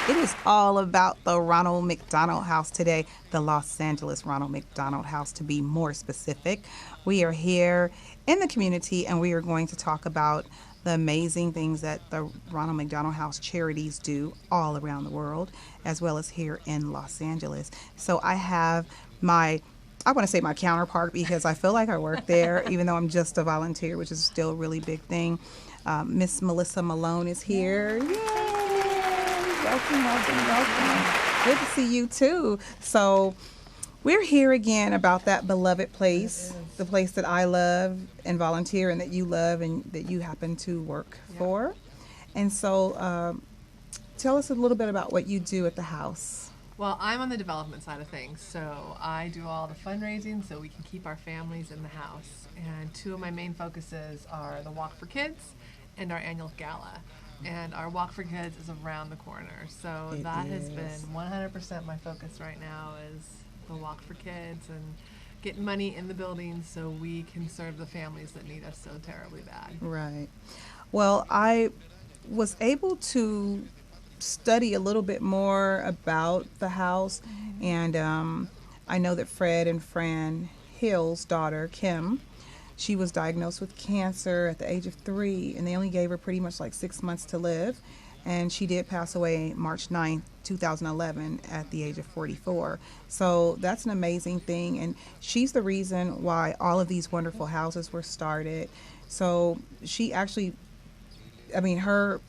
It is all about the Ronald McDonald House today, the Los Angeles Ronald McDonald House to be more specific. We are here in the community and we are going to talk about the amazing things that the Ronald McDonald House charities do all around the world, as well as here in Los Angeles. So I have I want to say my counterpart because I feel like I work there, even though I'm just a volunteer, which is still a really big thing. Miss Melissa Malone is here. Yay! Welcome, welcome, welcome. Good to see you too. So we're here again about that beloved place, the place that I love and volunteer and that you love and that you happen to work for. And so tell us a little bit about what you do at the house. Well, I'm on the development side of things, so I do all the fundraising so we can keep our families in the house. And two of my main focuses are the Walk for Kids and our annual gala. And our Walk for Kids is around the corner, so that has been 100% my focus right now is the Walk for Kids and getting money in the building so we can serve the families that need us so terribly bad. Right. Well, I was able to study a little bit more about the house, and I know that Fred and Fran Hill's daughter, Kim, she was diagnosed with cancer at the age of 3, and they only gave her pretty much like 6 months to live, and she did pass away March 9th, 2011 at the age of 44. So that's an amazing thing, and she's the reason why all of these wonderful houses were started. So she actually, her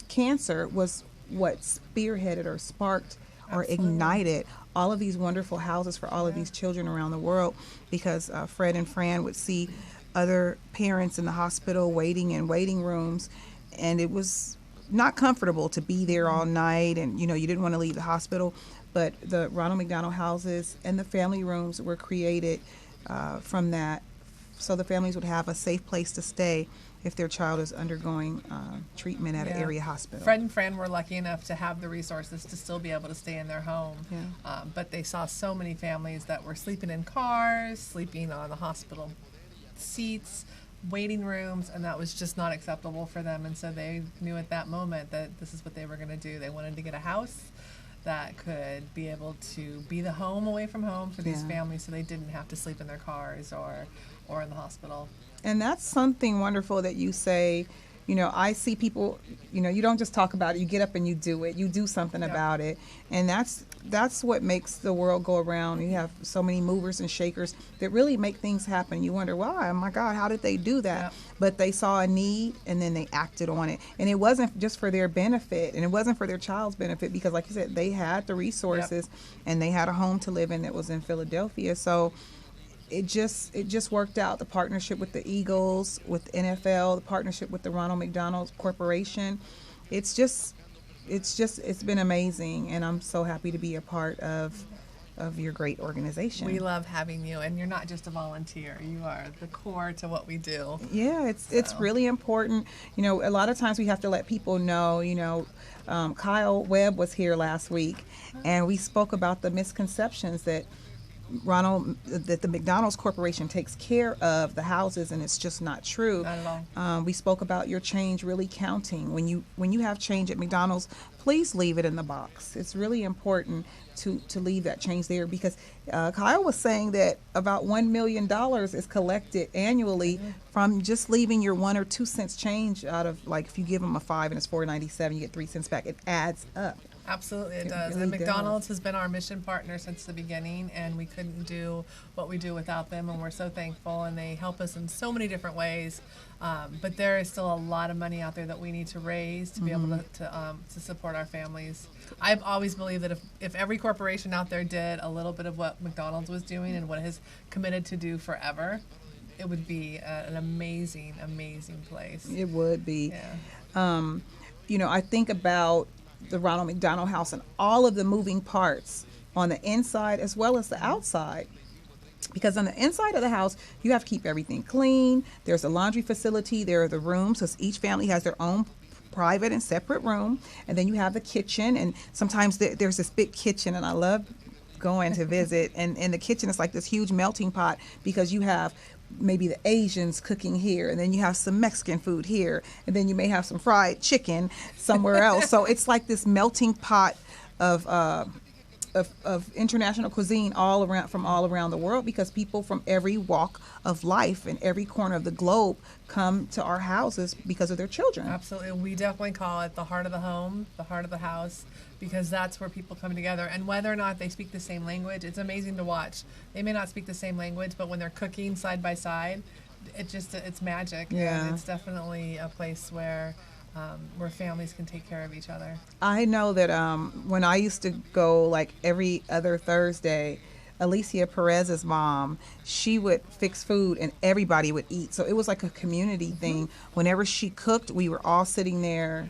cancer was what spearheaded or sparked or ignited all of these wonderful houses for all of these children around the world, because Fred and Fran would see other parents in the hospital waiting in waiting rooms, and it was not comfortable to be there all night, and you didn't want to leave the hospital. But the Ronald McDonald houses and the family rooms were created from that, so the families would have a safe place to stay if their child is undergoing treatment at an area hospital. Fred and Fran were lucky enough to have the resources to still be able to stay in their home. But they saw so many families that were sleeping in cars, sleeping on the hospital seats, waiting rooms, and that was just not acceptable for them. And so they knew at that moment that this is what they were going to do. They wanted to get a house that could be able to be the home away from home for these families, so they didn't have to sleep in their cars or in the hospital. And that's something wonderful that you say. I see people, you don't just talk about it, you get up and you do it. You do something about it. And that's what makes the world go around. You have so many movers and shakers that really make things happen. You wonder, why? Oh my God, how did they do that? But they saw a need and then they acted on it. And it wasn't just for their benefit, and it wasn't for their child's benefit, because like you said, they had the resources and they had a home to live in that was in Philadelphia. So it just worked out. The partnership with the Eagles, with NFL, the partnership with the Ronald McDonald Corporation. It's been amazing, and I'm so happy to be a part of your great organization. We love having you, and you're not just a volunteer. You are the core to what we do. Yeah, it's really important. A lot of times we have to let people know, Kyle Webb was here last week, and we spoke about the misconceptions that that the McDonald's Corporation takes care of the houses, and it's just not true. Not at We spoke about your change really counting. When you have change at McDonald's, please leave it in the box. It's really important to leave that change there, because Kyle was saying that about $1 million is collected annually from just leaving your 1 or 2 cents change out of, like, if you give them a 5 and it's $4.97, you get 3 cents back. It adds up. Absolutely, it does. Really And McDonald's does. has been our mission partner since the beginning, and we couldn't do what we do without them, and we're so thankful, and they help us in so many different ways. But there is still a lot of money out there that we need to raise to be able to support our families. I've always believed that if every corporation out there did a little bit of what McDonald's was doing and what it has committed to do forever, it would be an amazing, amazing place. It would be. Yeah. I think about the Ronald McDonald House and all of the moving parts on the inside as well as the outside. Because on the inside of the house, you have to keep everything clean. There's a laundry facility. There are the rooms. So each family has their own private and separate room. And then you have the kitchen. And sometimes there's this big kitchen, and I love going to visit. And in the kitchen, it's like this huge melting pot, because you have maybe the Asians cooking here, and then you have some Mexican food here, and then you may have some fried chicken somewhere else. So it's like this melting pot of international cuisine from all around the world, because people from every walk of life and every corner of the globe come to our houses because of their children. Absolutely. We definitely call it the heart of the home, the heart of the house, because that's where people come together. And whether or not they speak the same language, it's amazing to watch. They may not speak the same language, but when they're cooking side by side, it's magic. Yeah. And it's definitely a place where families can take care of each other. I know that when I used to go like every other Thursday, Alicia Perez's mom, she would fix food and everybody would eat. So it was like a community thing. Whenever she cooked, we were all sitting there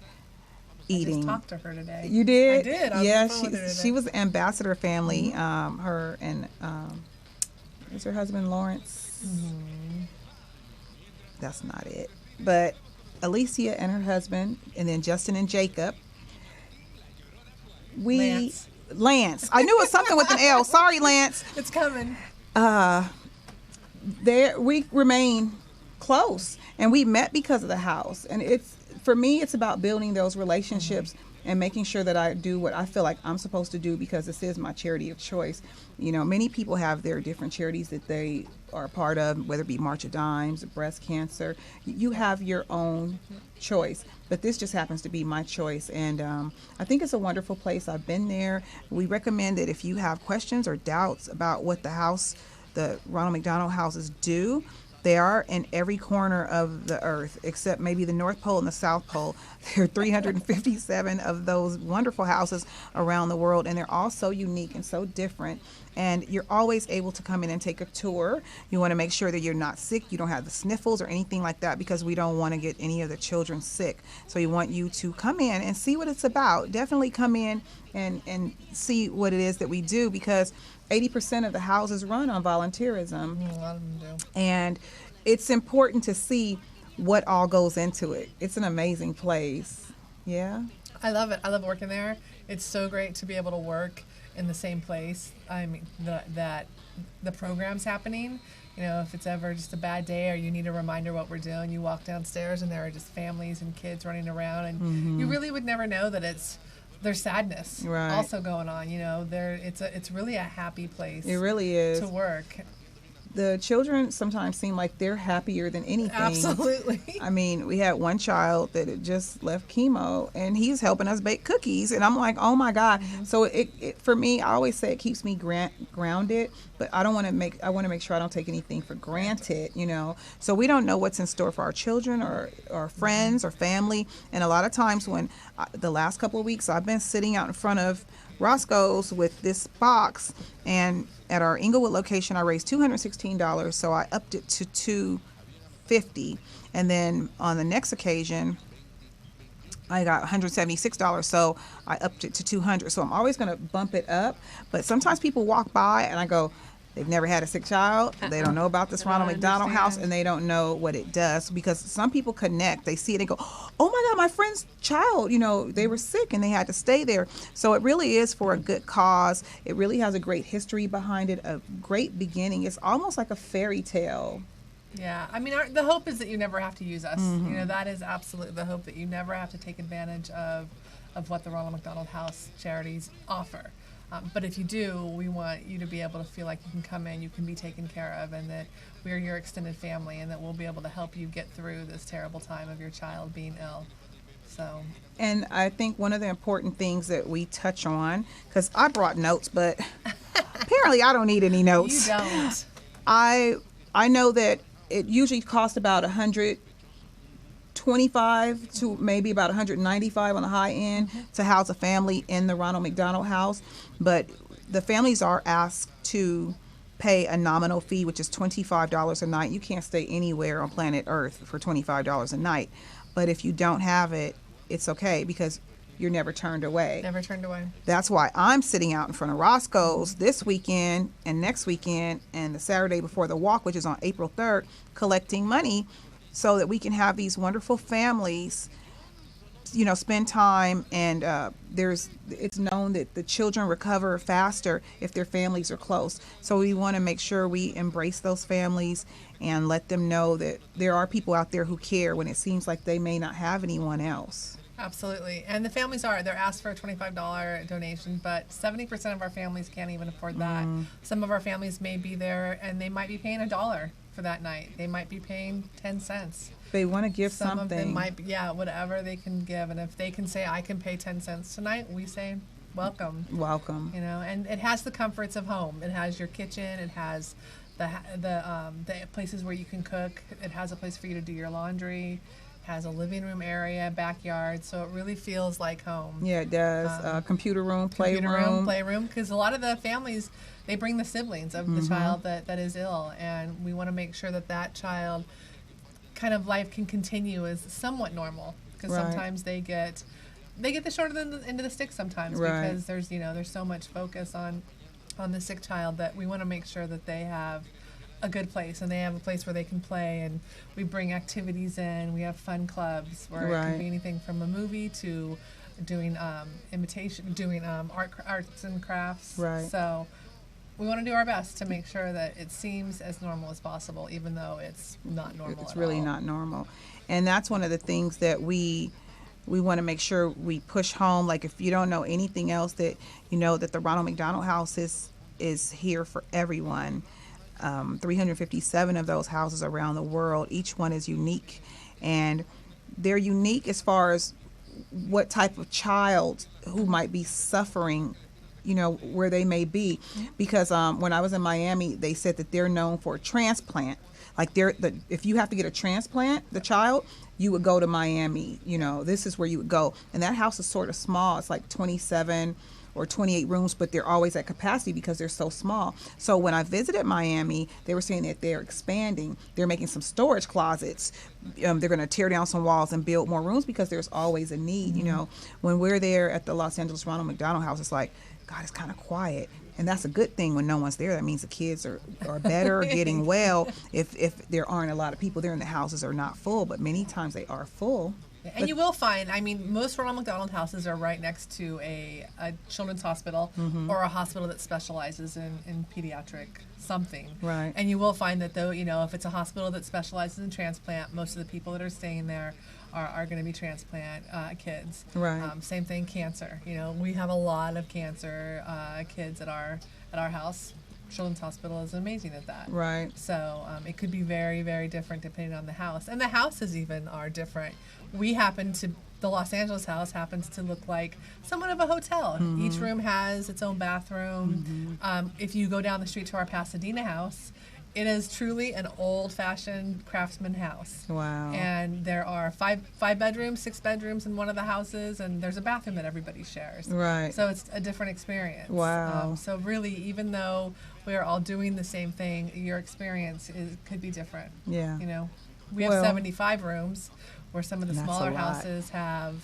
eating. I just talked to her today. You did? I did. Yeah, she was ambassador family. Her and is her husband Lawrence? That's not it. But Alicia and her husband, and then Justin and Jacob. Lance. I knew it was something with an L. Sorry, Lance. It's coming. We remain close, and we met because of the house. And for me, it's about building those relationships and making sure that I do what I feel like I'm supposed to do, because this is my charity of choice. Many people have their different charities that they are a part of, whether it be March of Dimes, breast cancer. You have your own choice, but this just happens to be my choice. And I think it's a wonderful place. I've been there. We recommend that if you have questions or doubts about what the Ronald McDonald houses do, they are in every corner of the earth, except maybe the North Pole and the South Pole. There are 357 of those wonderful houses around the world, and they're all so unique and so different. And you're always able to come in and take a tour. You want to make sure that you're not sick, you don't have the sniffles or anything like that, because we don't want to get any of the children sick. So we want you to come in and see what it's about. Definitely come in and see what it is that we do, because 80% of the houses run on volunteerism. A lot of them do. And it's important to see what all goes into it. It's an amazing place. Yeah. I love it. I love working there. It's so great to be able to work in the same place. I mean, that the program's happening. If it's ever just a bad day or you need a reminder what we're doing, you walk downstairs and there are just families and kids running around, and you really would never know that there's sadness also going on. It's really a happy place. It really is to work. The children sometimes seem like they're happier than anything. Absolutely. I mean, we had one child that had just left chemo, and he's helping us bake cookies, and I'm like, oh my God. So it for me, I always say it keeps me grounded, but I want to make sure I don't take anything for granted, So we don't know what's in store for our children or friends or family, and a lot of times when the last couple of weeks I've been sitting out in front of Roscoe's with this box, and at our Inglewood location I raised $216, so I upped it to $250, and then on the next occasion I got $176, so I upped it to $200. So I'm always going to bump it up, but sometimes people walk by and I go, they've never had a sick child. They don't know about this They don't Ronald McDonald House, understand. and they don't know what it does, because some people connect. They see it and go, oh my God, my friend's child, they were sick and they had to stay there. So it really is for a good cause. It really has a great history behind it, a great beginning. It's almost like a fairy tale. Yeah, I mean, the hope is that you never have to use us. That is absolutely the hope, that you never have to take advantage of what the Ronald McDonald House charities offer. But if you do, we want you to be able to feel like you can come in, you can be taken care of, and that we're your extended family, and that we'll be able to help you get through this terrible time of your child being ill. So. And I think one of the important things that we touch on, because I brought notes, but apparently I don't need any notes. You don't. I know that it usually costs about $125 to maybe about $195 on the high end to house a family in the Ronald McDonald House, but the families are asked to pay a nominal fee, which is $25 a night. You can't stay anywhere on planet Earth for $25 a night, but if you don't have it, it's okay, because you're never turned away. Never turned away. That's why I'm sitting out in front of Roscoe's this weekend and next weekend and the Saturday before the walk, which is on April 3rd, collecting money so that we can have these wonderful families, spend time. And it's known that the children recover faster if their families are close. So we want to make sure we embrace those families and let them know that there are people out there who care when it seems like they may not have anyone else. Absolutely. And the families they're asked for a $25 donation, but 70% of our families can't even afford that. Some of our families may be there and they might be paying $1 for that night. They might be paying 10 cents. They want to give Some something. of them might be, whatever they can give. And if they can say, I can pay 10 cents tonight, we say, welcome. Welcome. And it has the comforts of home. It has your kitchen. It has the places where you can cook. It has a place for you to do your laundry. Has a living room area, backyard, so it really feels like home. Yeah, it does. Computer room, playroom. Because a lot of the families, they bring the siblings of the child that is ill, and we want to make sure that child kind of life can continue as somewhat normal. Because sometimes they get the short end of the stick sometimes, because there's so much focus on the sick child, that we want to make sure that they have a good place, and they have a place where they can play, and we bring activities in. We have fun clubs where it can be anything from a movie to doing arts and crafts. Right. So we want to do our best to make sure that it seems as normal as possible, even though it's not normal. It's really not normal, and that's one of the things that we want to make sure we push home. Like, if you don't know anything else, that that the Ronald McDonald House is here for everyone. 357 of those houses around the world. Each one is unique, and they're unique as far as what type of child who might be suffering, where they may be. Because when I was in Miami, they said that they're known for a transplant. Like, if you have to get a transplant, the child, you would go to Miami. This is where you would go. And that house is sort of small. It's like 27 or 28 rooms, but they're always at capacity because they're so small. So when I visited Miami, they were saying that they're expanding. They're making some storage closets. They're going to tear down some walls and build more rooms, because there's always a need. When we're there at the Los Angeles Ronald McDonald House, it's like, God, it's kind of quiet. And that's a good thing when no one's there. That means the kids are better, getting well. If there aren't a lot of people there and the houses are not full, but many times they are full. And you will find, most Ronald McDonald houses are right next to a children's hospital or a hospital that specializes in pediatric something. Right. And you will find that, though, if it's a hospital that specializes in transplant, most of the people that are staying there are going to be transplant kids. Right. Same thing, cancer. We have a lot of cancer kids at our house. Children's Hospital is amazing at that. Right. So it could be very, very different depending on the house. And the houses even are different. The Los Angeles house happens to look like somewhat of a hotel. Each room has its own bathroom. If you go down the street to our Pasadena house, it is truly an old-fashioned craftsman house. Wow. And there are five bedrooms, 6 bedrooms in one of the houses, and there's a bathroom that everybody shares. Right. So it's a different experience. Wow. So really, even though we are all doing the same thing, your experience could be different. Yeah. We have 75 rooms, where some of the That's smaller a lot. houses have,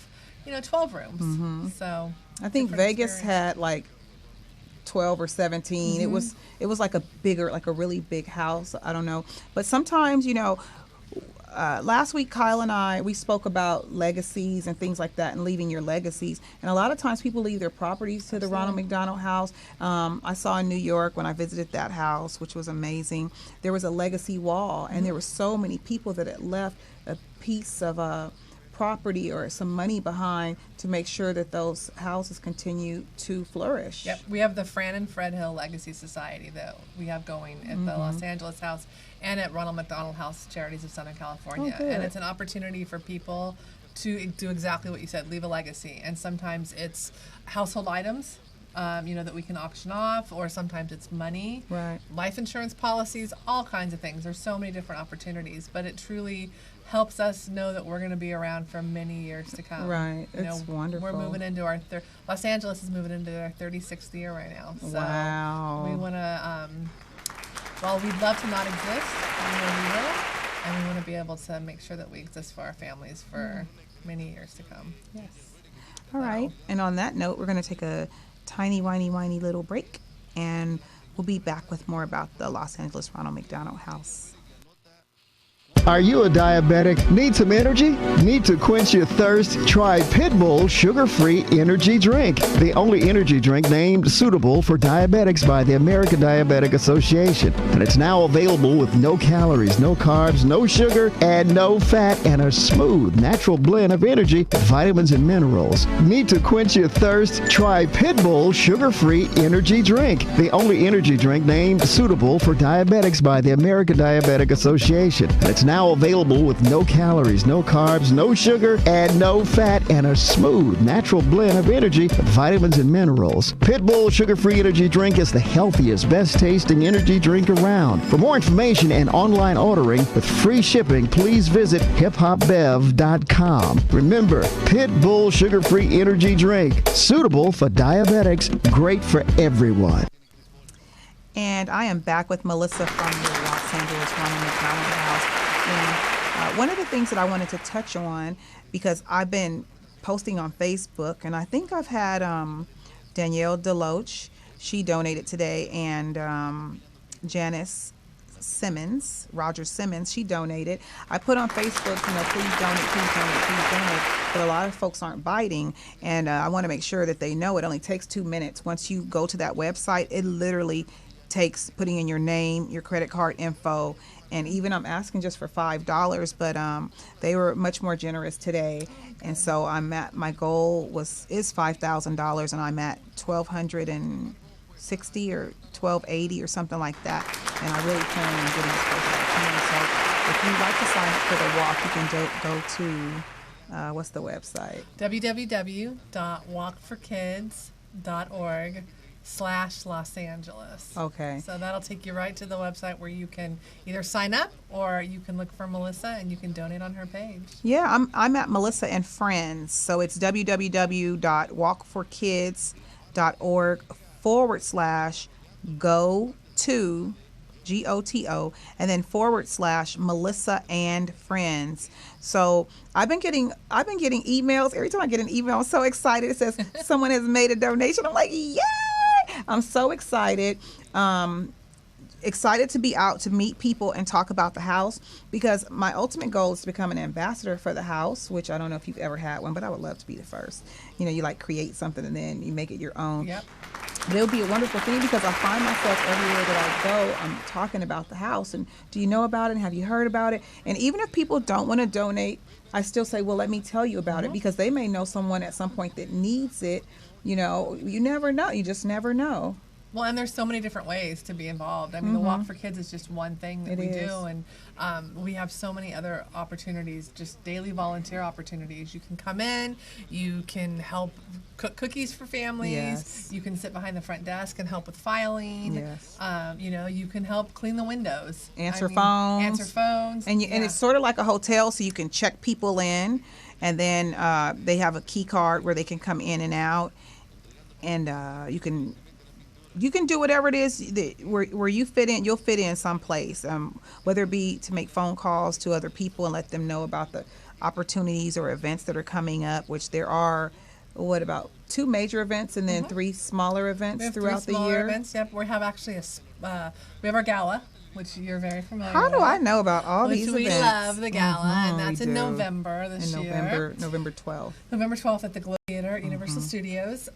12 rooms. So I think different Vegas experience. had like 12 or 17. It was like a bigger, like a really big house. I don't know. But sometimes, last week Kyle and we spoke about legacies and things like that, and leaving your legacies. And a lot of times people leave their properties to the Ronald McDonald House. I saw in New York when I visited that house, which was amazing, there was a legacy wall, and there were so many people that had left a piece of property or some money behind to make sure that those houses continue to flourish. Yep, we have the Fran and Fred Hill Legacy Society that we have going at the Los Angeles House and at Ronald McDonald House Charities of Southern California. And it's an opportunity for people to do exactly what you said, leave a legacy. And sometimes it's household items, that we can auction off, or sometimes it's money, right, life insurance policies, all kinds of things. There's so many different opportunities, but it truly helps us know that we're going to be around for many years to come. Right, it's wonderful. We're moving into our Los Angeles is moving into their 36th year right now. So wow. We want to, while we'd love to not exist, we will, and we want to be able to make sure that we exist for our families for many years to come. Yes. All right. And on that note, we're going to take a tiny, whiny little break, and we'll be back with more about the Los Angeles Ronald McDonald House. Are you a diabetic? Need some energy? Need to quench your thirst? Try Pitbull Sugar-Free Energy Drink, the only energy drink named suitable for diabetics by the American Diabetic Association. And it's now available with no calories, no carbs, no sugar, and no fat, and a smooth, natural blend of energy, vitamins, and minerals. Need to quench your thirst? Try Pitbull Sugar-Free Energy Drink, the only energy drink named suitable for diabetics by the American Diabetic Association. And it's now available with no calories, no carbs, no sugar, and no fat, and a smooth, natural blend of energy, vitamins, and minerals. Pitbull Sugar-Free Energy Drink is the healthiest, best-tasting energy drink around. For more information and online ordering with free shipping, please visit hiphopbev.com. Remember, Pitbull Sugar-Free Energy Drink, suitable for diabetics, great for everyone. And I am back with Melissa from the Los Angeles Ronald McDonald House. And one of the things that I wanted to touch on, because I've been posting on Facebook, and I think I've had Danielle Deloach, she donated today, and Janice Simmons, Roger Simmons, she donated. I put on Facebook, please donate, please donate, please donate. But a lot of folks aren't biting, and I want to make sure that they know it only takes 2 minutes. Once you go to that website, it literally takes putting in your name, your credit card info, and even I'm asking just for $5, but they were much more generous today, and so I'm at, my goal is $5,000, and I'm at $1,260 or $1,280 or something like that, and I really plan on getting as close as I can. So if you'd like to sign up for the walk, you can go to what's the website? www.walkforkids.org/Los Angeles. Okay. So that'll take you right to the website where you can either sign up or you can look for Melissa and you can donate on her page. Yeah, I'm at Melissa and Friends. So it's www.walkforkids.org/go to GOTO and then / Melissa and Friends. So I've been getting emails. Every time I get an email, I'm so excited. It says someone has made a donation. I'm like, yay! I'm so excited. Excited to be out to meet people and talk about the house, because my ultimate goal is to become an ambassador for the house, which I don't know if you've ever had one, but I would love to be the first. You like create something and then you make it your own. Yep. But it'll be a wonderful thing, because I find myself everywhere that I go, I'm talking about the house and do you know about it and have you heard about it? And even if people don't want to donate, I still say, well, let me tell you about it, because they may know someone at some point that needs it. You never know. You just never know. Well, and there's so many different ways to be involved. I mean, the Walk for Kids is just one thing that we do, and we have so many other opportunities, just daily volunteer opportunities. You can come in, you can help cook cookies for families, yes. You can sit behind the front desk and help with filing, yes. You can help clean the windows, answer phones, and it's sort of like a hotel, so you can check people in, and then they have a key card where they can come in and out, and you can do whatever it is where you fit in. You'll fit in someplace, whether it be to make phone calls to other people and let them know about the opportunities or events that are coming up, which there are what about 2 major events and then 3 smaller events We have throughout three the smaller year? events. Yep, we have actually we have our gala, which you're very familiar How with. do I know about all Which these we events? love the gala, and that's we in do. November this In year. November 12th. November 12th at the Globe Theater at Universal Studios.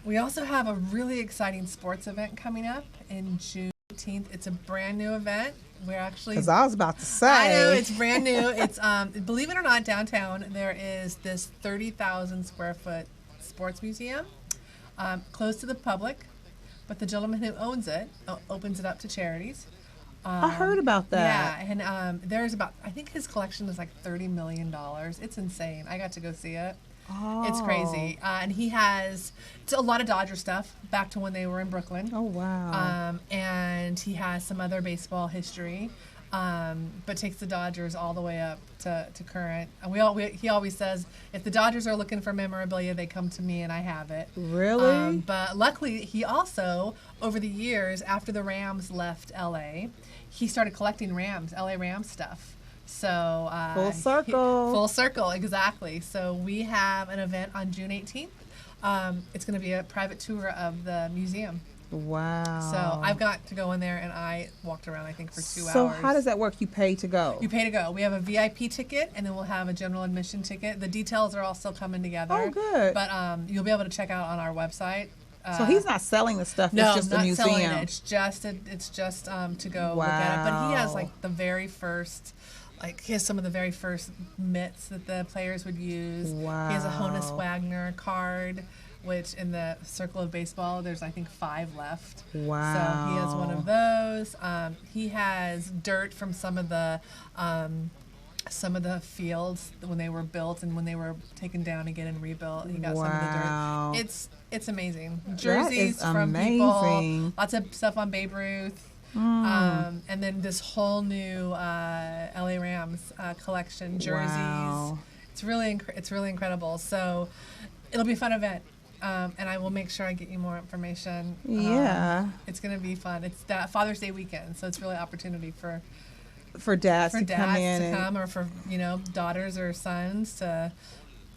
We also have a really exciting sports event coming up in June 18th. It's a brand new event. We're actually. Because I was about to say. I know, it's brand new. It's believe it or not, downtown there is this 30,000 square foot sports museum, closed to the public, but the gentleman who owns it opens it up to charities. I heard about that. Yeah, and there's about, I think his collection is like $30 million. It's insane. I got to go see it. Oh. It's crazy. And he has a lot of Dodger stuff back to when they were in Brooklyn. Oh, wow. And he has some other baseball history, but takes the Dodgers all the way up to current. And he always says, if the Dodgers are looking for memorabilia, they come to me and I have it. Really? But luckily, he also, over the years, after the Rams left LA, he started collecting LA Rams stuff. So Full circle. Full circle, exactly. So we have an event on June 18th. It's going to be a private tour of the museum. Wow. So I've got to go in there, and I walked around, I think, for 2 hours. So how does that work? You pay to go? You pay to go. We have a VIP ticket, and then we'll have a general admission ticket. The details are all still coming together. Oh, good. But you'll be able to check out on our website. So he's not selling the stuff. No, it's just not a museum. selling it. It's just to go look at it. But he has like the very first. Like, he has some of the very first mitts that the players would use. Wow. He has a Honus Wagner card, which in the circle of baseball, there's, I think, 5 left. Wow. So he has one of those. He has dirt from some of the fields when they were built and when they were taken down again and rebuilt. He got some of the dirt. It's amazing. Jerseys from people. Lots of stuff on Babe Ruth. And then this whole new LA Rams collection, jerseys. Wow. It's really incredible. So it'll be a fun event, and I will make sure I get you more information. Yeah, it's going to be fun. It's that Father's Day weekend, so it's really an opportunity for dads to come in or for daughters or sons to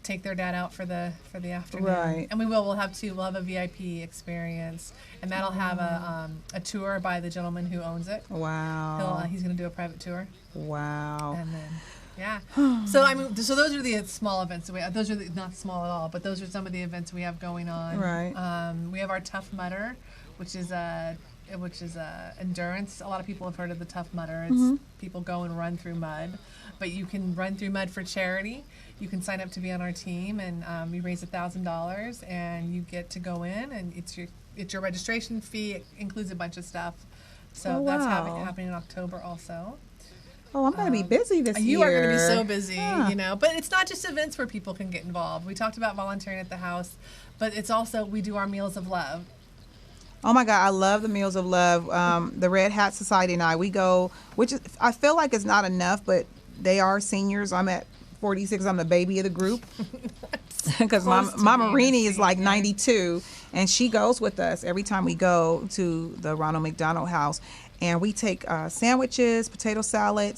take their dad out for the afternoon. Right. And we'll have 2. We'll have a VIP experience, and that'll have a tour by the gentleman who owns it. Wow. He's going to do a private tour. Wow. And then so those are the small events that we have. Those are not small at all, but those are some of the events we have going on. Right. We have our Tough Mudder, which is endurance. A lot of people have heard of the Tough Mudder. It's people go and run through mud, but you can run through mud for charity. You can sign up to be on our team, and we raise $1,000, and you get to go in, and it's your registration fee. It includes a bunch of stuff. So that's happening in October also. Oh, I'm going to be busy this year. You are going to be so busy, But it's not just events where people can get involved. We talked about volunteering at the house, but it's also, we do our Meals of Love. Oh my God, I love the Meals of Love. The Red Hat Society and we go, which is, I feel like it's not enough, but they are seniors. I'm at 46. I'm the baby of the group because Mama Rini is like 92, and she goes with us every time we go to the Ronald McDonald House. And we take sandwiches, potato salad.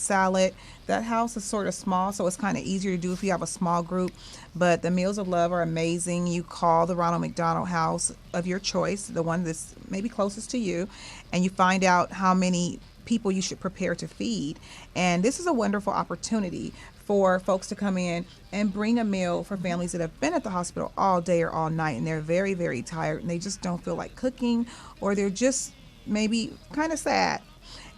That house is sort of small, so it's kind of easier to do if you have a small group. But the Meals of Love are amazing. You call the Ronald McDonald House of your choice, the one that's maybe closest to you, and you find out how many people you should prepare to feed. And this is a wonderful opportunity for folks to come in and bring a meal for families that have been at the hospital all day or all night, and they're very, very tired, and they just don't feel like cooking, or they're just maybe kind of sad.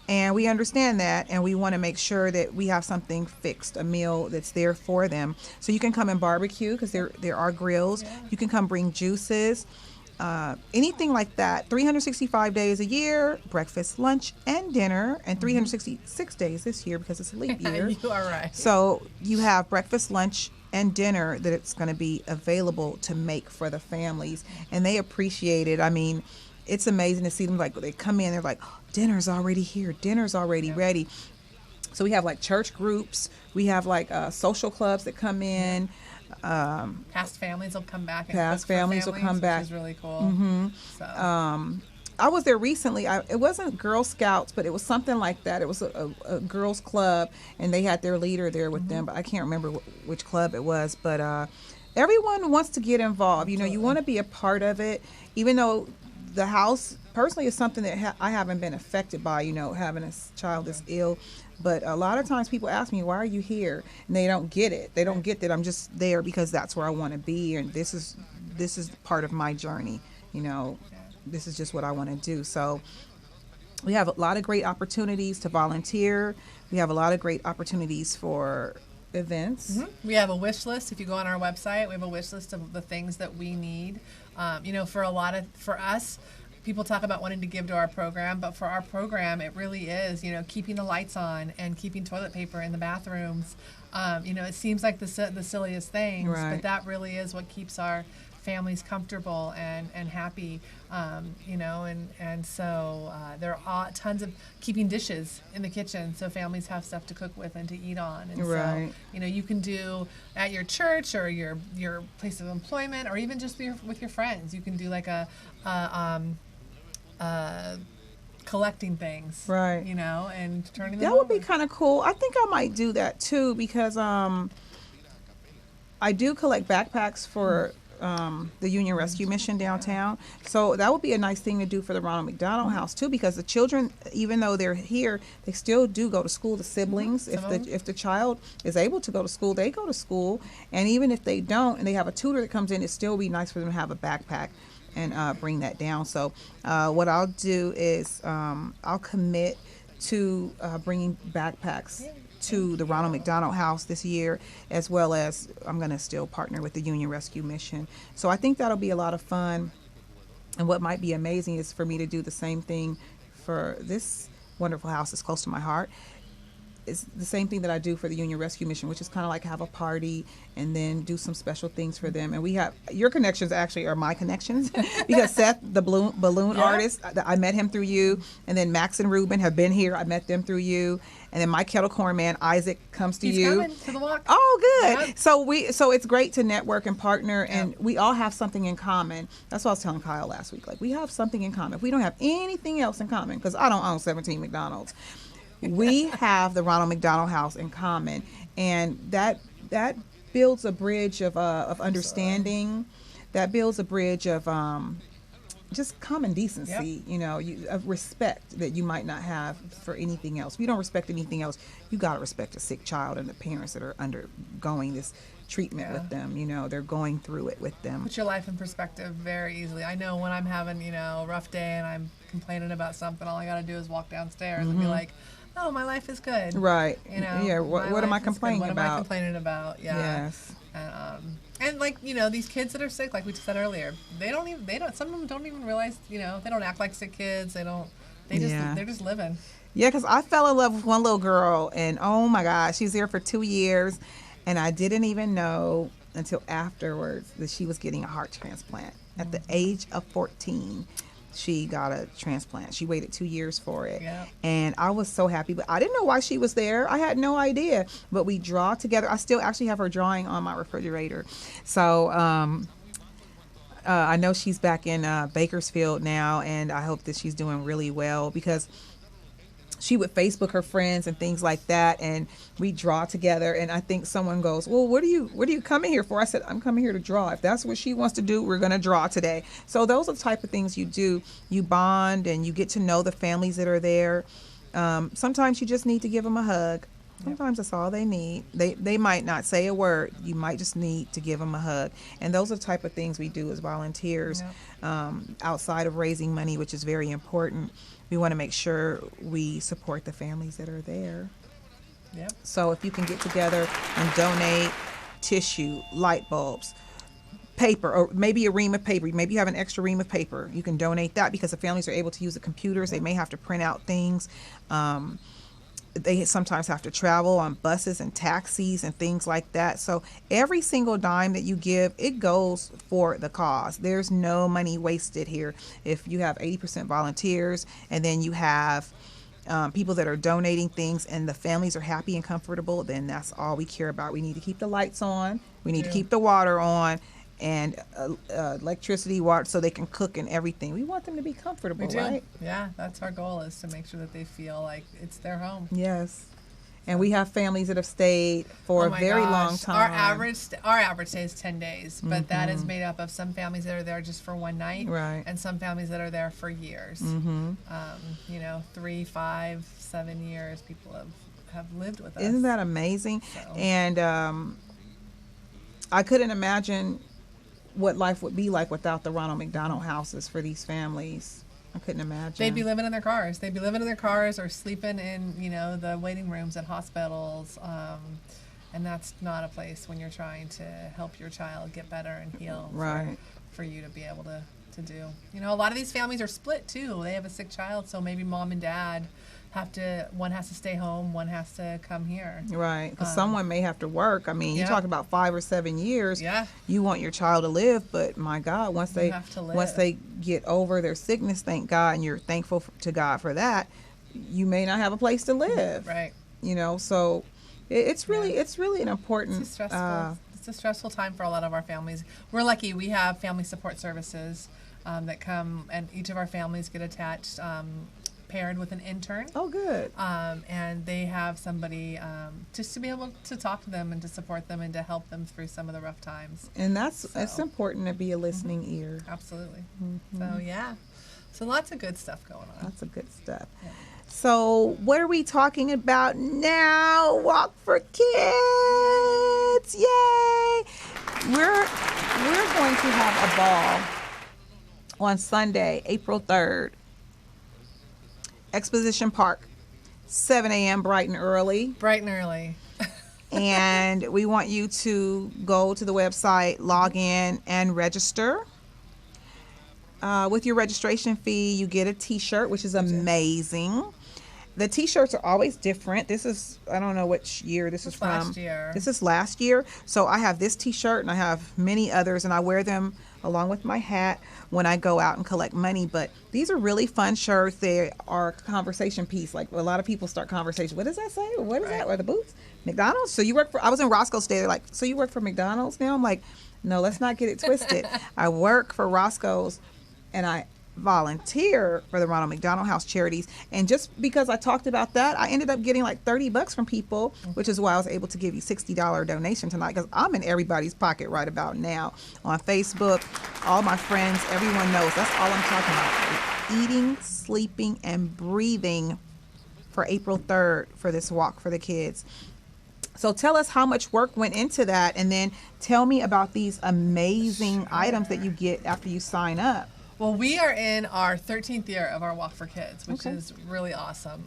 And we understand that, and we want to make sure that we have something fixed, a meal that's there for them. So you can come and barbecue because there are grills. Yeah. You can come bring juices, anything like that. 365 days a year, breakfast, lunch, and dinner, and 366 days this year because it's a leap year. You are right. So you have breakfast, lunch, and dinner that it's going to be available to make for the families, and they appreciate it. I mean, it's amazing to see them, like, they come in, they're like, oh, dinner's already here, dinner's already ready. So we have like church groups, we have like social clubs that come in. Past families will come back. Past families will come back. Which is really cool. Mm-hmm. So. I was there recently. It wasn't Girl Scouts, but it was something like that. It was a girls club, and they had their leader there with them, but I can't remember which club it was. But everyone wants to get involved. You know, you Absolutely. want to be a part of it, even though the house personally is something that I haven't been affected by, you know, having a child that's ill. But a lot of times people ask me, why are you here? And they don't get it. They don't get that I'm just there because that's where I want to be. And this is part of my journey. You know, this is just what I want to do. So we have a lot of great opportunities to volunteer. We have a lot of great opportunities for events. Mm-hmm. We have a wish list. If you go on our website, we have a wish list of the things that we need. You know, for us, people talk about wanting to give to our program, but for our program, it really is, you know, keeping the lights on and keeping toilet paper in the bathrooms. You know, it seems like the silliest things, Right. but that really is what keeps our families comfortable and happy, you know, and so there are tons of keeping dishes in the kitchen so families have stuff to cook with and to eat on. And Right. so, you know, you can do at your church or your place of employment or even just with your friends. You can do like a collecting things, Right. you know, and turning them That would be over. kind of cool. I think I might do that too because I do collect backpacks for the Union Rescue Mission downtown. So that would be a nice thing to do for the Ronald McDonald House too, because the children, even though they're here, they still do go to school. The siblings, Some of them. if the child is able to go to school, they go to school. And even if they don't, and they have a tutor that comes in, it still be nice for them to have a backpack and bring that down. So what I'll do is I'll commit to bringing backpacks to the Ronald McDonald House this year, as well as I'm going to still partner with the Union Rescue Mission. So I think that'll be a lot of fun. And what might be amazing is for me to do the same thing for this wonderful house that's close to my heart. It's the same thing that I do for the Union Rescue Mission, which is kind of like have a party and then do some special things for them. And we have your connections actually are my connections because Seth, the balloon Yeah. artist, I met him through you. And then Max and Ruben have been here. I met them through you. And then my kettle corn man, Isaac, comes to He's you. coming to the walk. Oh, good. Yep. So it's great to network and partner, and Yep. we all have something in common. That's what I was telling Kyle last week. Like, we have something in common. If we don't have anything else in common, because I don't own 17 McDonald's, we have the Ronald McDonald House in common, and that builds a bridge of understanding. That builds a bridge of just common decency, you know, of respect that you might not have for anything else. If you don't respect anything else, you got to respect a sick child and the parents that are undergoing this treatment with them. You know, they're going through it with them. Put your life in perspective very easily. I know when I'm having, you know, a rough day and I'm complaining about something, all I got to do is walk downstairs and be like, oh, my life is good. Right. You know, Yeah. my What am I life is good. complaining What about? am I complaining about? Yeah. Yes. And like, you know, these kids that are sick, like we said earlier, some of them don't even realize, you know, they don't act like sick kids. They're just living. Yeah, because I fell in love with one little girl, and oh my gosh, she's there for 2 years, and I didn't even know until afterwards that she was getting a heart transplant. At the age of 14, she got a transplant. She waited 2 years for it. Yeah. And I was so happy, but I didn't know why she was there. I had no idea. But we draw together. I still actually have her drawing on my refrigerator. So I know she's back in Bakersfield now, and I hope that she's doing really well, because she would Facebook her friends and things like that, and we draw together. And I think someone goes, well, what are you coming here for? I said, I'm coming here to draw. If that's what she wants to do, we're going to draw today. So those are the type of things you do. You bond and you get to know the families that are there. Sometimes you just need to give them a hug. Sometimes that's all they need. They might not say a word. You might just need to give them a hug. And those are the type of things we do as volunteers, outside of raising money, which is very important. We want to make sure we support the families that are there. Yep. So if you can get together and donate tissue, light bulbs, paper, or maybe a ream of paper. Maybe you have an extra ream of paper. You can donate that, because the families are able to use the computers. They may have to print out things. They sometimes have to travel on buses and taxis and things like that. So every single dime that you give, it goes for the cause. There's no money wasted here. If you have 80% volunteers, and then you have people that are donating things, and the families are happy and comfortable, then that's all we care about. We need to keep the lights on. We need to keep the water on, and electricity, water, so they can cook and everything. We want them to be comfortable, We do. right? Yeah, that's our goal, is to make sure that they feel like it's their home. Yes. And we have families that have stayed for Oh a my very gosh. long time. Our average stay is 10 days, but that is made up of some families that are there just for one night, Right. and some families that are there for years. 3, 5, 7 years. People have lived with us. Isn't that amazing? So. And I couldn't imagine what life would be like without the Ronald McDonald houses for these families. I couldn't imagine. They'd be living in their cars. They'd be living in their cars or sleeping in, the waiting rooms at hospitals. And that's not a place when you're trying to help your child get better and heal. Right. For you to be able to do. A lot of these families are split too. They have a sick child, so maybe mom and dad one has to stay home, one has to come here. Right, because someone may have to work. I mean, yeah. you talk about 5 or 7 years. Yeah. You want your child to live, but my God, once they get over their sickness, thank God, and you're thankful to God for that, you may not have a place to live. Right. So it's really an important. It's a stressful time for a lot of our families. We're lucky; we have family support services that come, and each of our families get attached. Paired with an intern. Oh, good. And they have somebody just to be able to talk to them and to support them and to help them through some of the rough times. And it's important to be a listening ear. Absolutely. So, yeah. So lots of good stuff going on. Lots of good stuff. Yeah. So what are we talking about now? Walk for Kids. Yay! We're going to have a ball on Sunday, April 3rd. Exposition Park, 7 a.m. bright and early. Bright and early. And we want you to go to the website, log in, and register. With your registration fee, you get a T-shirt, which is amazing. The T-shirts are always different. This is, I don't know which year this is from. Last year. This is last year. So I have this T-shirt, and I have many others, and I wear them along with my hat when I go out and collect money. But these are really fun shirts. They are a conversation piece. Like a lot of people start conversation. What does that say? Or what is that? Or the boots? McDonald's? So you work for, I was in Roscoe's today. They're like, so you work for McDonald's now? I'm like, no, let's not get it twisted. I work for Roscoe's and I volunteer for the Ronald McDonald House Charities. And just because I talked about that, I ended up getting like $30 from people, which is why I was able to give you $60 donation tonight, because I'm in everybody's pocket right about now. On Facebook, all my friends, everyone knows that's all I'm talking about. Eating, sleeping, and breathing for April 3rd for this walk for the kids. So tell us how much work went into that, and then tell me about these amazing items that you get after you sign up. Well, we are in our 13th year of our Walk for Kids, which is really awesome.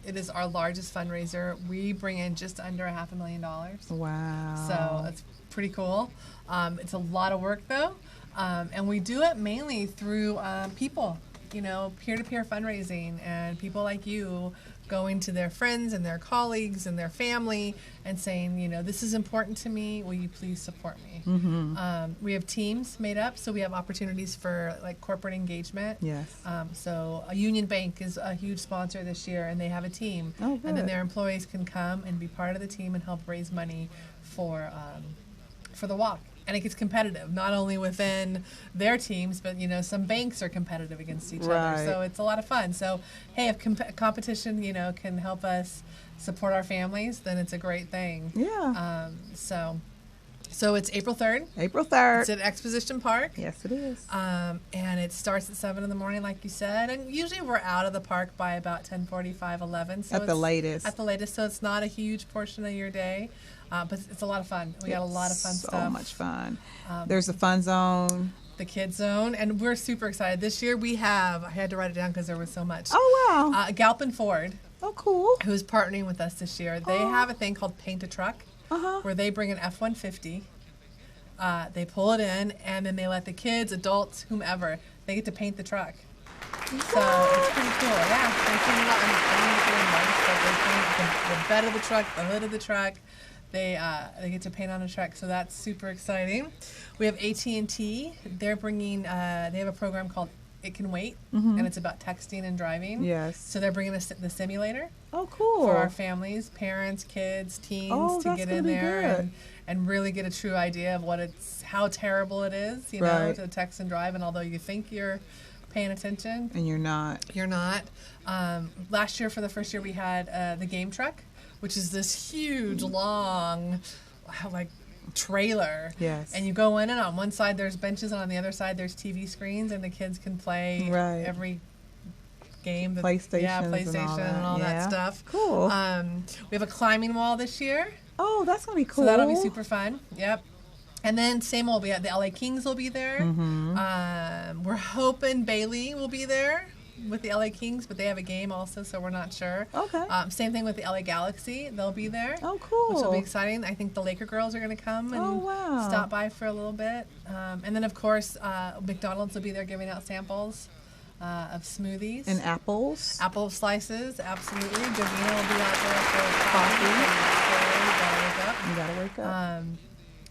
It is our largest fundraiser. We bring in just under $500,000. Wow. So it's pretty cool. It's a lot of work, though. And we do it mainly through people, peer-to-peer fundraising, and people like you going to their friends and their colleagues and their family and saying, this is important to me. Will you please support me? Mm-hmm. We have teams made up, so we have opportunities for like corporate engagement. Yes. So a Union Bank is a huge sponsor this year, and they have a team. Oh, good. And then their employees can come and be part of the team and help raise money for the walk. And it gets competitive, not only within their teams, but some banks are competitive against each other. So it's a lot of fun. So hey, if competition can help us support our families, then it's a great thing. Yeah. So it's April 3rd. April 3rd. It's at Exposition Park. Yes, it is. And it starts at 7 in the morning, like you said. And usually we're out of the park by about 10:45, 11. So at the latest. At the latest. So it's not a huge portion of your day. But it's a lot of fun. We got a lot of fun stuff. So much fun. There's the fun zone. The Kids Zone. And we're super excited. This year we have, I had to write it down because there was so much. Oh, wow. Galpin Ford. Oh, cool. Who's partnering with us this year. They have a thing called Paint a Truck, where they bring an F-150. They pull it in, and then they let the kids, adults, whomever, they get to paint the truck. So it's pretty cool. Yeah, they paint it on. I didn't get it much, but they paint the bed of the truck, the hood of the truck. They get to paint on a truck, so that's super exciting. We have AT&T. They're bringing. They have a program called It Can Wait, and it's about texting and driving. Yes. So they're bringing the simulator. Oh, cool. For our families, parents, kids, teens to get in there and really get a true idea of how terrible it is, to text and drive. And although you think you're paying attention, and you're not. You're not. Last year, for the first year, we had the game truck, which is this huge, long, like trailer. Yes. And you go in, and on one side there's benches, and on the other side there's TV screens, and the kids can play every game. PlayStation. Yeah, PlayStation and all that stuff. Cool. We have a climbing wall this year. Oh, that's going to be cool. So that'll be super fun. Yep. And then same old, we have the LA Kings will be there. We're hoping Bailey will be there with the LA Kings, but they have a game also, so we're not sure. Okay. Same thing with the LA Galaxy. They'll be there. Oh, cool. Which will be exciting. I think the Laker girls are going to come and stop by for a little bit. And then, of course, McDonald's will be there giving out samples of smoothies. And apples. Apple slices, absolutely. Davina will be out there for coffee. You gotta wake up.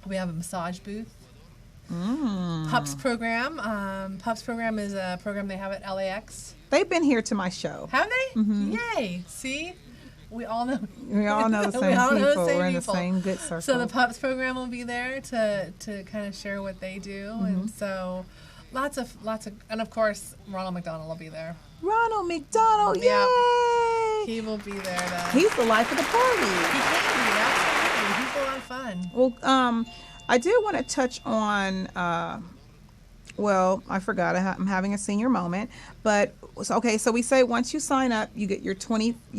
We have a massage booth. Pups program. Pups program is a program they have at LAX. They've been here to my show. Have they? Yay! See, we all know. We all know the same people. We're in the same good circle. So the Pups program will be there to kind of share what they do, and so lots of, and of course Ronald McDonald will be there. Ronald McDonald, Yeah. yay! He will be there. He's the life of the party. He can be, absolutely. He's a lot of fun. Well, I did want to touch on, I forgot, I'm having a senior moment, but, so we say once you sign up, you get you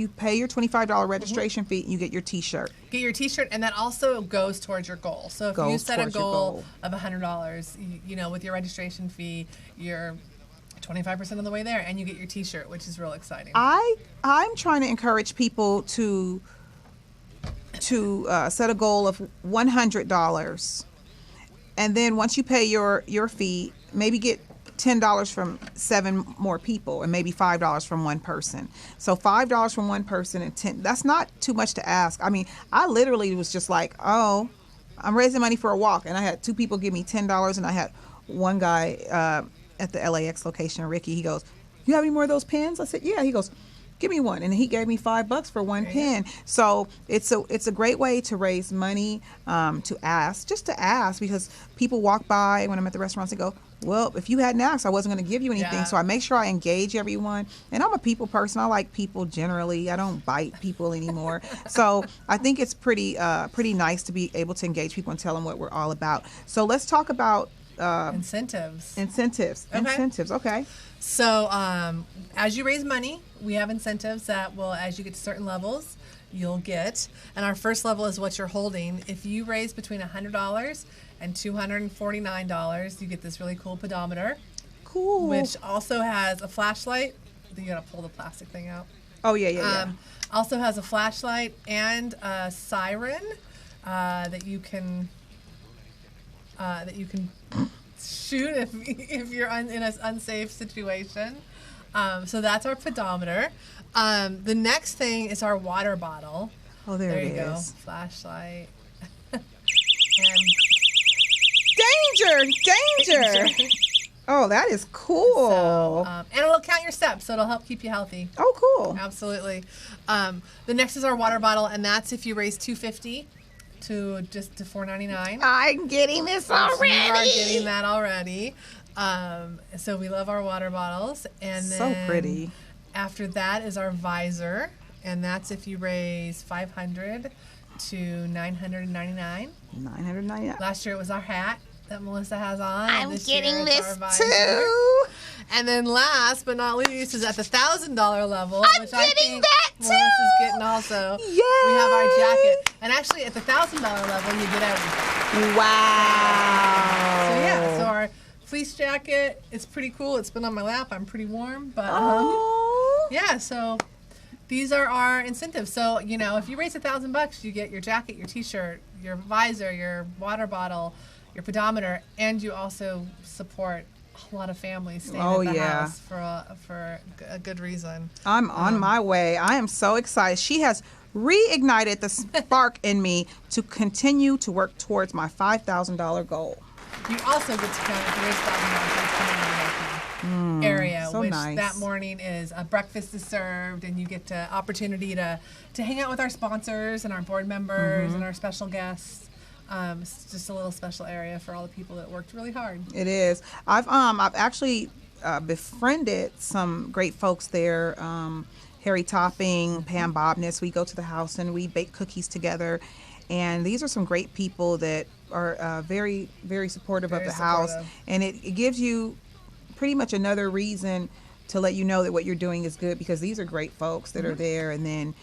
pay your $25 registration fee, you get your t-shirt. Get your t-shirt, and that also goes towards your goal. So if you set a goal of $100, you know, with your registration fee, you're 25% of the way there, and you get your t-shirt, which is real exciting. I'm trying to encourage people to set a goal of $100, and then once you pay your fee, maybe get $10 from 7 more people, and maybe $5 from one person. So $5 from one person and 10. That's not too much to ask. I mean, I literally was just like, oh, I'm raising money for a walk, and I had 2 people give me $10, and I had one guy at the LAX location, Ricky. He goes, "You have any more of those pens?" I said, "Yeah." He goes, "Give me one," and he gave me $5 for one pen. So it's a great way to raise money, to ask, because people walk by when I'm at the restaurants and go, "Well, if you hadn't asked, I wasn't going to give you anything." So I make sure I engage everyone, and I'm a people person. I like people generally. I don't bite people anymore. So I think it's pretty nice to be able to engage people and tell them what we're all about. So let's talk about incentives. Okay. So as you raise money, we have incentives that will, as you get to certain levels, you'll get. And our first level is what you're holding. If you raise between $100 and $249, you get this really cool pedometer. Cool. Which also has a flashlight. You gotta pull the plastic thing out. Oh yeah. Also has a flashlight and a siren that you can shoot if you're in an unsafe situation. So that's our pedometer. The next thing is our water bottle. Oh, there it you go. is. Flashlight. Danger! Oh, that is cool. So, and it'll count your steps, so it'll help keep you healthy. Oh, cool. Absolutely. The next is our water bottle, and that's if you raise $250 to $4.99. I'm getting this already. You are getting that already. So we love our water bottles. And then so pretty. After that is our visor, and that's if you raise $500 to $999. $999. Last year it was our hat that Melissa has on. I'm getting this visor. too. And then last but not least is at the $1,000 level, which I think that too. Melissa's getting also. Yay! We have our jacket. And actually at the $1,000 level you get everything. Wow. So yeah, so our fleece jacket, it's pretty cool. It's been on my lap. I'm pretty warm, but yeah, so these are our incentives. So, you know, if you raise $1,000, you get your jacket, your t-shirt, your visor, your water bottle, your pedometer, and you also support a lot of families staying at the house for a good reason. I'm on my way. I am so excited. She has reignited the spark in me to continue to work towards my $5,000 goal. You also get to come if you raise $1,000 area, so which nice. That morning is breakfast is served, and you get the opportunity to hang out with our sponsors and our board members and our special guests. It's just a little special area for all the people that worked really hard. It is. I've actually befriended some great folks there, Harry Topping, Pam Bobness. We go to the house and we bake cookies together. And these are some great people that are very, very supportive Very of the house. supportive. And it gives you pretty much another reason to let you know that what you're doing is good, because these are great folks that are there. And then,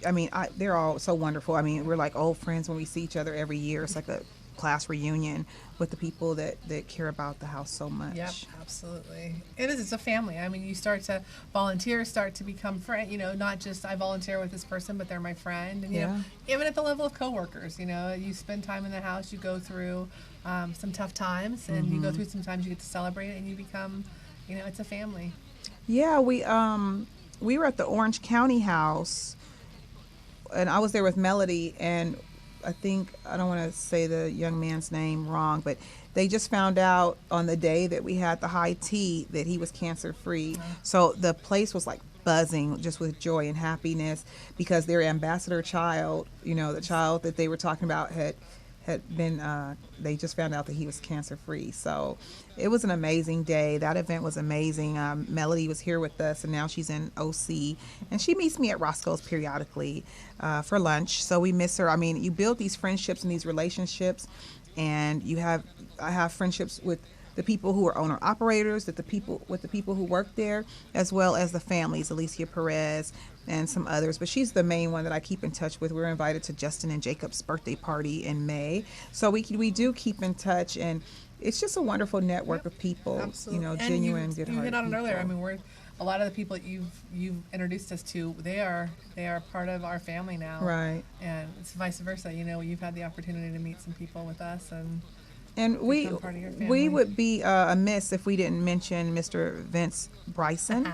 I mean, they're all so wonderful. I mean, we're like old friends when we see each other every year. It's like a class reunion with the people that care about the house so much. Yep, absolutely. It is. It's a family. I mean, you start to volunteer, start to become friend. You know, not just I volunteer with this person, but they're my friend. And you know, even at the level of coworkers, you know, you spend time in the house, you go through some tough times, and you go through some times you get to celebrate it, and you become, you know, it's a family. Yeah, we were at the Orange County house, and I was there with Melody, and I think, I don't want to say the young man's name wrong, but they just found out on the day that we had the high tea that he was cancer free. So the place was like buzzing just with joy and happiness, because their ambassador child, you know, the child that they were talking about had been, they just found out that he was cancer free. So it was an amazing day. That event was amazing. Melody was here with us, and now she's in OC, and she meets me at Roscoe's periodically for lunch. So we miss her. I mean, you build these friendships and these relationships, and I have friendships with the people who are owner operators, with the people who work there, as well as the families, Alicia Perez and some others. But she's the main one that I keep in touch with. We're invited to Justin and Jacob's birthday party in May, so we do keep in touch, and it's just a wonderful network of people. Absolutely. You know, And genuine, good-hearted you hit on it people. earlier. I mean, a lot of the people that you've introduced us to, they are part of our family now. Right. And it's vice versa. You know, you've had the opportunity to meet some people with us, and we become part of your we family. would be amiss if we didn't mention Mr. Vince Bryson.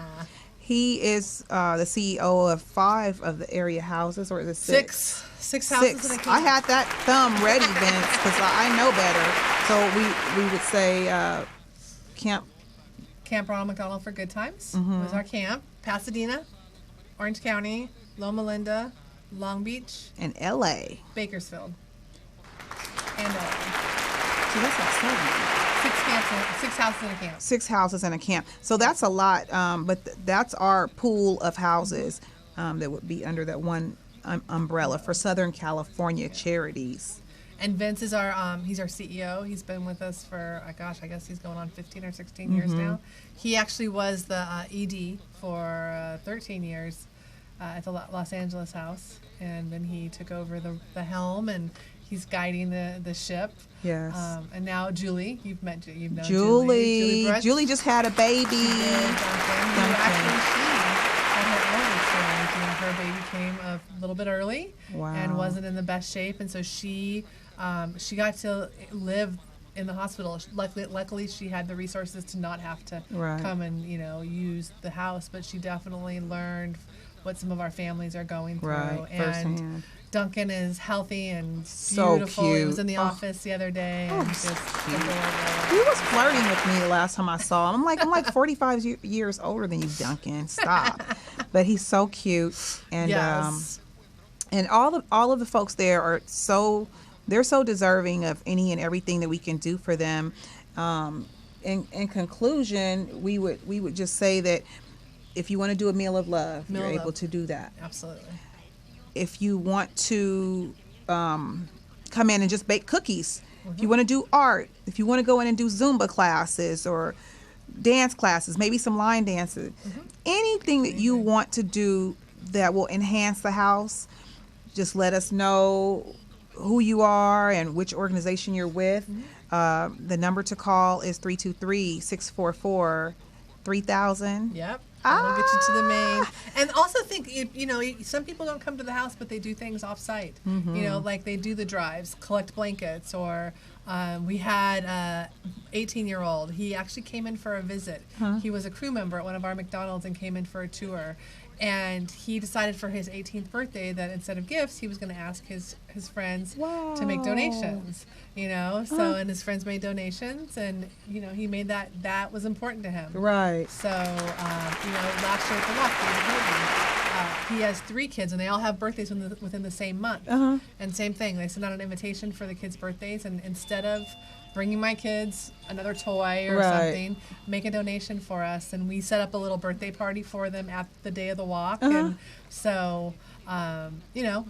He is the CEO of 5 of the area houses, or is it 6? Six houses in a camp. I had that thumb ready, Vince, because I know better. So we would say Camp Ronald McDonald for Good Times was our camp. Pasadena, Orange County, Loma Linda, Long Beach, in L.A. Bakersfield, and So that's like 7. 6 houses in a camp. 6 houses in a camp. So that's a lot, but that's our pool of houses that would be under that one umbrella for Southern California charities. And Vince is he's our CEO. He's been with us for, I guess he's going on 15 or 16 years now. He actually was the ED for 13 years at the Los Angeles house, and then he took over the helm, and he's guiding the ship. Yes. And now Julie, you've known Julie. Julie Brooks. just had a baby. She did, Duncan. Actually, she had her own experience. You know, her baby came a little bit early and wasn't in the best shape, and so she got to live in the hospital. Luckily, she had the resources to not have to come and use the house, but she definitely learned what some of our families are going through. Right, firsthand. Duncan is healthy and So beautiful. cute. He was in the office the other day. And just adorable. He was flirting with me the last time I saw him. I'm like 45 years older than you, Duncan. Stop. But he's so cute, and Yes. and all of the folks there are they're so deserving of any and everything that we can do for them. In conclusion, we would just say that if you want to do a meal of love, you're able to do that. Absolutely. If you want to come in and just bake cookies, if you want to do art, if you want to go in and do Zumba classes or dance classes, maybe some line dances, anything that you want to do that will enhance the house, just let us know who you are and which organization you're with. The number to call is 323-644-3000. Yep. We'll get you to the main. And also think, some people don't come to the house, but they do things off-site. Like they do the drives, collect blankets, or we had a 18-year-old. He actually came in for a visit. He was a crew member at one of our McDonald's and came in for a tour. And he decided for his 18th birthday that instead of gifts, he was going to ask his friends to make donations. And his friends made donations, and he made that was important to him. Right. So last year at the walk, he has 3 kids, and they all have birthdays within the same month. And same thing, they sent out an invitation for the kids' birthdays, and instead of bringing my kids another toy or Right. something, make a donation for us, and we set up a little birthday party for them at the day of the walk. Uh-huh. And so,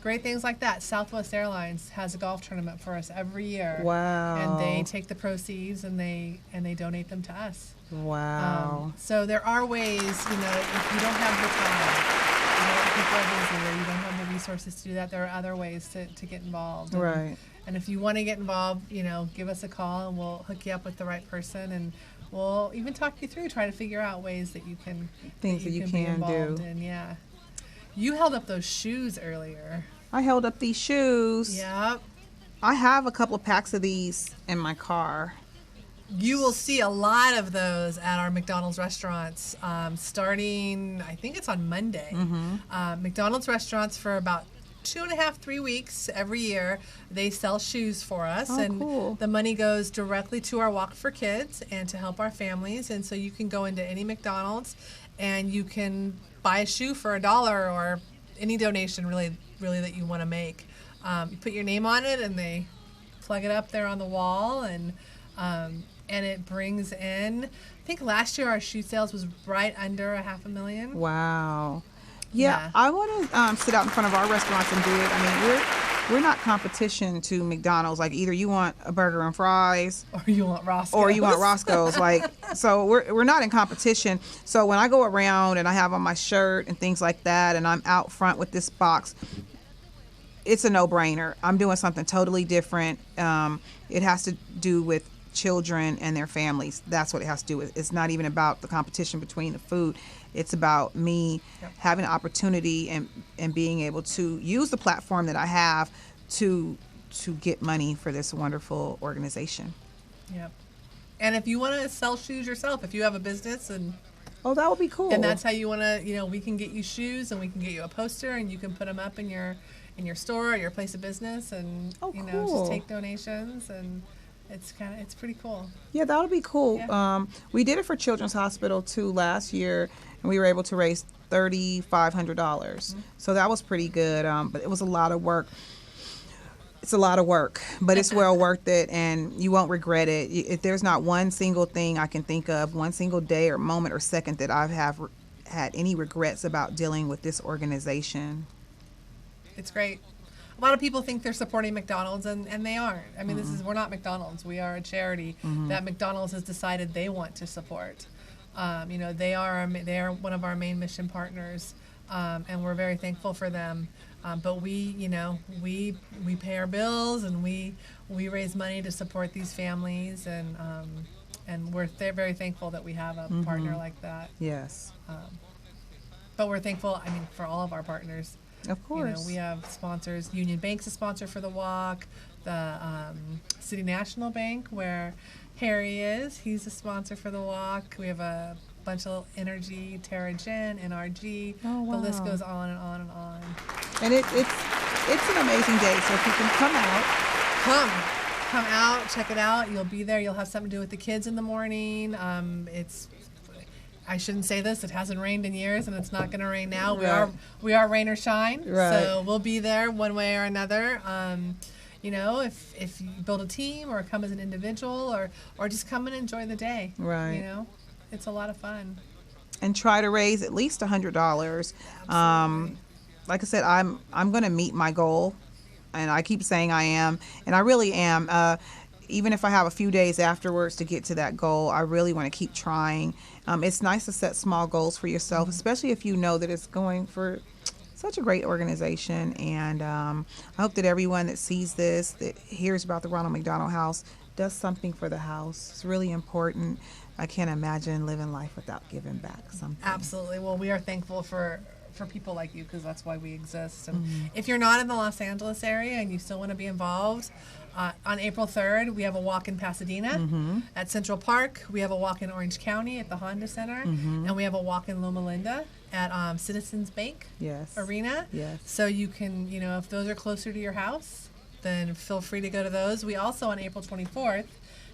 great things like that. Southwest Airlines has a golf tournament for us every year. Wow. And they take the proceeds and they donate them to us. Wow. So there are ways, if you don't have the time, people are busy or you don't have the resources to do that, there are other ways to get involved. And, Right. And if you want to get involved, give us a call and we'll hook you up with the right person, and we'll even talk you through, try to figure out ways that you can Things that you be can involved do. in. Yeah. You held up those shoes earlier. I held up these shoes. Yep. I have a couple of packs of these in my car. You will see a lot of those at our McDonald's restaurants starting, I think it's on Monday. McDonald's restaurants for about 2.5, 3 weeks every year, they sell shoes for us. Oh, and cool. the money goes directly to our Walk for Kids and to help our families. And so you can go into any McDonald's and you can buy a shoe for $1 or any donation really that you want to make. You put your name on it and they plug it up there on the wall, and it brings in, I think last year our shoe sales was right under $500,000. Wow. Yeah, Yeah. I want to sit out in front of our restaurants and do it. I mean, we're not competition to McDonald's. Like, either you want a burger and fries, Or you want Roscoe's. or you want Roscoe's. Like, so we're not in competition. So when I go around and I have on my shirt and things like that, and I'm out front with this box, it's a no-brainer. I'm doing something totally different. It has to do with children and their families. That's what it has to do with. It's not even about the competition between the food. It's about me having an opportunity and being able to use the platform that I have to get money for this wonderful organization. Yep. And if you want to sell shoes yourself, if you have a business and Oh, that would be cool. that's how you want to, we can get you shoes and we can get you a poster and you can put them up in your store or your place of business, and cool. just take donations, and it's pretty cool. Yeah, that would be cool. Yeah. We did it for Children's Hospital too last year, and we were able to raise $3,500. So that was pretty good. But it was a lot of work. It's a lot of work, but it's well worth it, and you won't regret it. If there's not one single thing I can think of, one single day or moment or second that I have had any regrets about dealing with this organization. It's great. A lot of people think they're supporting McDonald's, and they aren't. I mean, we're not McDonald's. We are a charity that McDonald's has decided they want to support. They are one of our main mission partners, and we're very thankful for them. But we pay our bills, and we raise money to support these families, and we're very thankful that we have a partner like that. Yes, But we're thankful, for all of our partners. of course. We have sponsors. Union Bank's a sponsor for the walk. The City National Bank, where Harry is, he's a sponsor for the walk. We have a bunch of Energy, Terragen, NRG. Oh, wow. The list goes on and on and on. And it's an amazing day. So if you can come out. Come out, check it out. You'll be there. You'll have something to do with the kids in the morning. I shouldn't say this. It hasn't rained in years, and it's not going to rain now. Right. We are rain or shine. Right. So we'll be there one way or another. If you build a team or come as an individual or just come and enjoy the day. Right. It's a lot of fun. And try to raise at least $100. Absolutely. Like I said, I'm going to meet my goal, and I keep saying I am, and I really am. Even if I have a few days afterwards to get to that goal, I really want to keep trying. It's nice to set small goals for yourself, especially if you know that it's going for such a great organization. And I hope that everyone that sees this, that hears about the Ronald McDonald House, does something for the house. It's really important. I can't imagine living life without giving back something. Absolutely. Well, we are thankful for people like you, because that's why we exist. And if you're not in the Los Angeles area and you still want to be involved, on April 3rd, we have a walk in Pasadena at Central Park. We have a walk in Orange County at the Honda Center. And we have a walk in Loma Linda at Citizens Bank Arena. Yes. So you can, if those are closer to your house, then feel free to go to those. We also, on April 24th,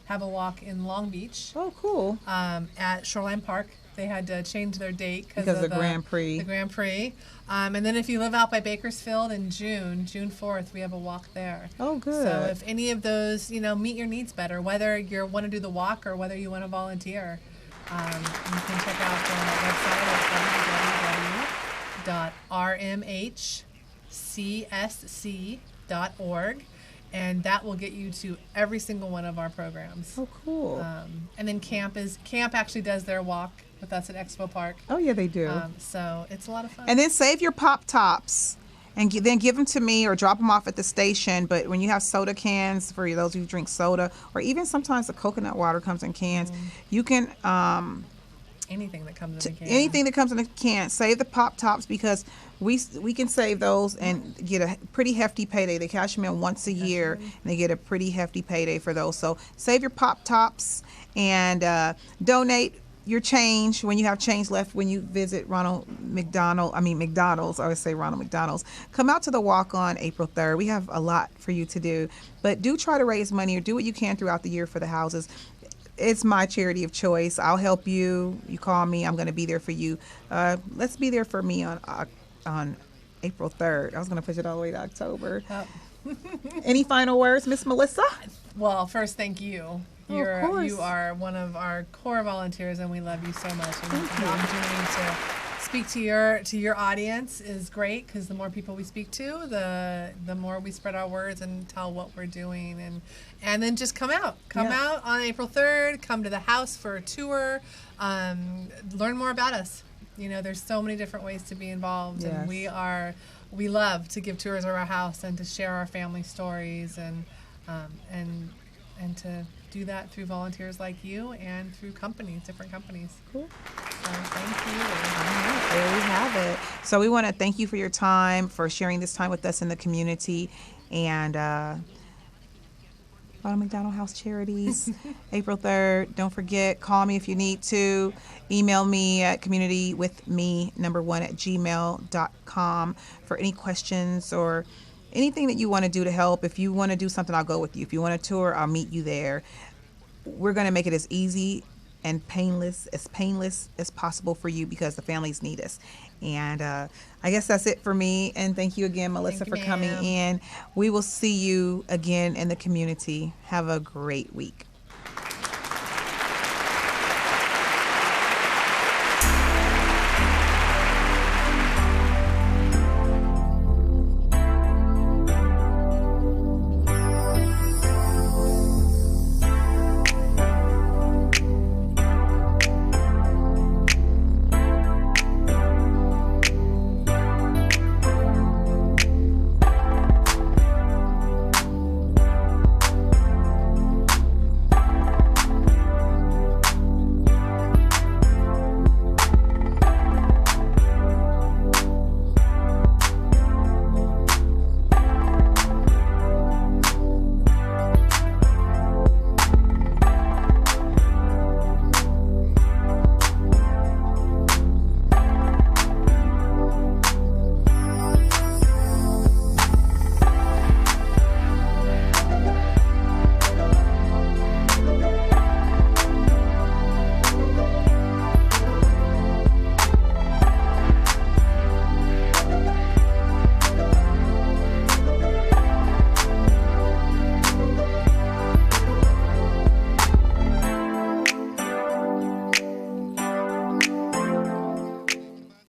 have a walk in Long Beach Oh, cool. at Shoreline Park They had to change their date because of the Grand Prix. The Grand Prix. And then if you live out by Bakersfield in June 4th, we have a walk there. Oh, good. So if any of those, meet your needs better, whether you want to do the walk or whether you want to volunteer, you can check out the website at www.rmhcsc.org. And that will get you to every single one of our programs. Oh, cool. And then camp actually does their walk with us at Expo Park. Oh, yeah, they do. So it's a lot of fun. And then save your Pop Tops and then give them to me or drop them off at the station. But when you have soda cans, for those who drink soda, or even sometimes the coconut water comes in cans, you can... anything that comes in a can. Anything that comes in a can. Save the Pop Tops because we can save those and get a pretty hefty payday. They cash them in once a year, and they get a pretty hefty payday for those. So save your Pop Tops and donate your change when you have change left when you visit McDonald's. I always say Ronald McDonald's. Come out to the walk on April 3rd. We have a lot for you to do, but do try to raise money or do what you can throughout the year for the houses. It's my charity of choice. I'll help you. You call me. I'm going to be there for you. Let's be there for me on April 3rd. I was going to push it all the way to October. Any final words, Miss Melissa? Well, first, thank you. Of course. You are one of our core volunteers, and we love you so much. And the opportunity to speak to your audience is great because the more people we speak to, the more we spread our words and tell what we're doing, and then just come out on April 3rd. Come to the house for a tour. Learn more about us. There's so many different ways to be involved, and we love to give tours of our house and to share our family stories and to do that through volunteers like you and through different companies. Cool. So thank you. All right, there we have it. So we want to thank you for your time, for sharing this time with us in the community, and Ronald McDonald House Charities, April 3rd. Don't forget, call me if you need to. Email me at communitywithme1@gmail.com for any questions or anything that you want to do to help. If you want to do something, I'll go with you. If you want a tour, I'll meet you there. We're going to make it as easy and painless as possible for you because the families need us. And I guess that's it for me. And thank you again, Melissa, for coming in. We will see you again in the community. Have a great week.